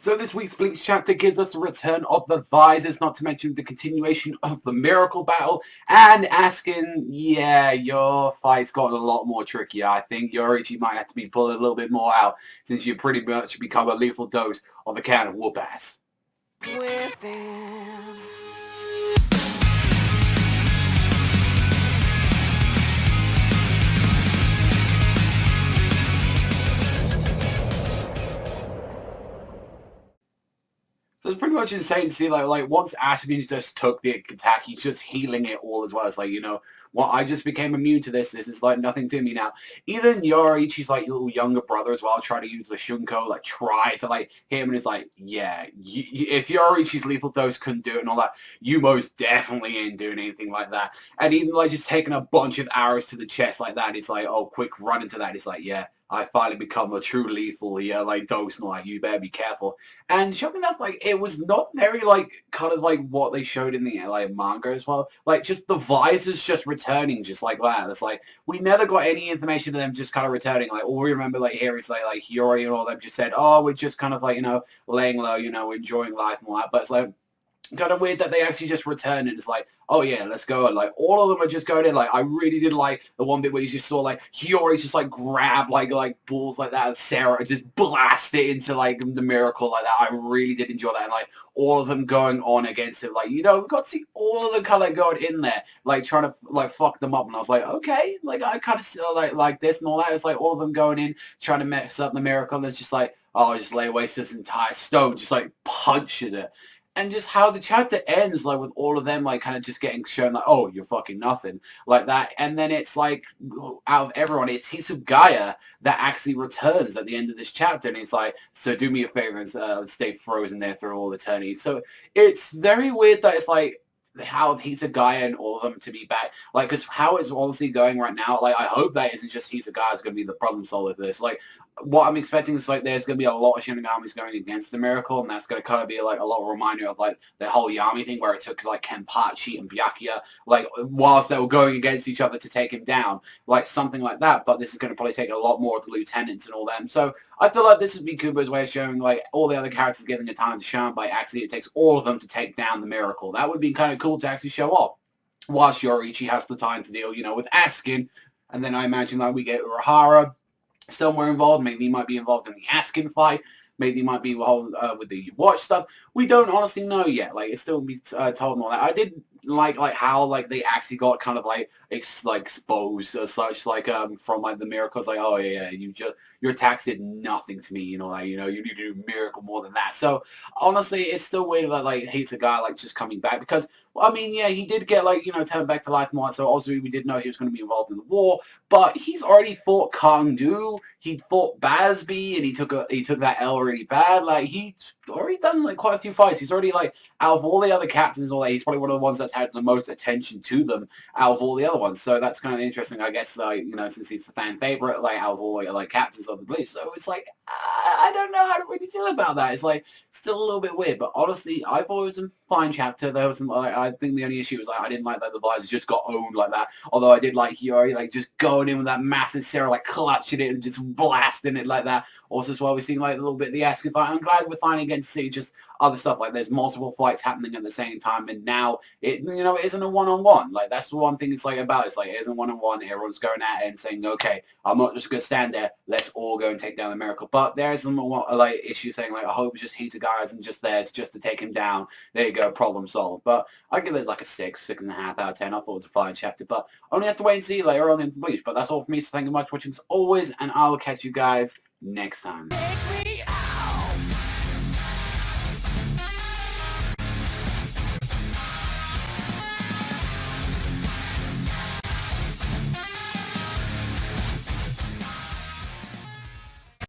So this week's Bleach chapter gives us a return of the Vizards, not to mention the continuation of the Miracle Battle, and asking, yeah, your fight's gotten a lot more trickier. I think Yoriichi might have to be pulling a little bit more out, since you pretty much become a lethal dose on the count of whoop ass. So it's pretty much insane to see, like once Aspen just took the attack, he's just healing it all as well. It's like, you know, well, I just became immune to this. This is like nothing to me now. Even Yoriichi's like little younger brother as well, try to use the Shunko, like try to like hit him, and it's like, yeah, if Yoriichi's lethal dose couldn't do it and all that, you most definitely ain't doing anything like that. And even like just taking a bunch of arrows to the chest like that, it's like, oh, quick run into that. It's like, yeah, I finally become a true lethal, yeah, like dose, and like, you better be careful. And shocking enough, like, it was not very, like, kind of like what they showed in the, like, manga as well. Like, just the Vizards just returning just like that. It's like, we never got any information of them just kind of returning. Like, all we remember, like, here is, like Hiyori and all them just said, oh, we're just kind of, like, you know, laying low, you know, enjoying life and all that. But it's like, kind of weird that they actually just return and it's like, oh yeah, let's go. And like all of them are just going in. Like I really did like the one bit where you just saw like Hiyori just like grab like balls like that and Sarah just blast it into like the miracle like that. I really did enjoy that. And like all of them going on against it, like, you know, we got to see all of them kind of going in there, like trying to like fuck them up. And I was like, okay, like I kind of still like this and all that. It's like all of them going in trying to mess up the miracle, and it's just like, oh, just lay waste this entire stone, just like punches it. And just how the chapter ends, like, with all of them, like, kind of just getting shown, like, oh, you're fucking nothing, like that. And then it's, like, out of everyone, it's Hisugaya that actually returns at the end of this chapter. And he's like, so do me a favor and stay frozen there through all eternity. So it's very weird that it's, like, how Hisugaya and all of them to be back. Like, because how it's honestly going right now, like, I hope that isn't just Hisugaya going to be the problem solver for this. Like, what I'm expecting is like there's going to be a lot of Shinigamis going against the Miracle, and that's going to kind of be like a lot of reminder of like the whole Yami thing where it took like Kenpachi and Byakuya like whilst they were going against each other to take him down, like something like that. But this is going to probably take a lot more of the lieutenants and all them. So I feel like this would be Kubo's way of showing like all the other characters giving the time to shine, but actually it takes all of them to take down the Miracle. That would be kind of cool to actually show off. Whilst Yoriichi has the time to deal, you know, with Askin, and then I imagine like we get Urahara somewhere involved. Maybe he might be involved in the Askin fight. Maybe he might be involved with the watch stuff. We don't honestly know yet. Like, it's still be told and all that. I did like how like they actually got kind of like exposed as such, like from like the miracles. Like, oh yeah, your attacks did nothing to me. You know, like, you know, you need to do a miracle more than that. So honestly, it's still weird that like he's a guy like just coming back because. Well, I mean, yeah, he did get, like, you know, turned back to life and all that, so obviously we did know he was going to be involved in the war, but he's already fought Kangdu, he fought Basby, and he took that L really bad. Like, he's already done, like, quite a few fights. He's already, like, out of all the other captains and all that, he's probably one of the ones that's had the most attention to them out of all the other ones, so that's kind of interesting, I guess, you know, since he's the fan favorite, like, out of all, like, captains of the Bleach, so it's like, I don't know how to really feel about that. It's, like, still a little bit weird, but honestly, I thought it was a fine chapter. There was some, I think the only issue was like I didn't like that the Vizards just got owned like that. Although I did like Hiyori like just going in with that massive Sarah like clutching it and just blasting it like that. Also, as well, we're seeing like a little bit of the Askin fight. I'm glad we're finally getting to see just other stuff. Like there's multiple fights happening at the same time, and now it, you know, it isn't a one-on-one. Like that's the one thing it's like about. It's like it isn't one-on-one. Everyone's going at it and saying, okay, I'm not just gonna stand there. Let's all go and take down the Miracle. But there is some like issues saying like I hope it's just Hisugaya and just there just to take him down. There you go, problem solved. But I give it like a 6.5 out of 10. I thought it was a fine chapter, but only have to wait and see later on in the Bleach. But that's all for me. So thank you much for watching as always, and I will catch you guys next time.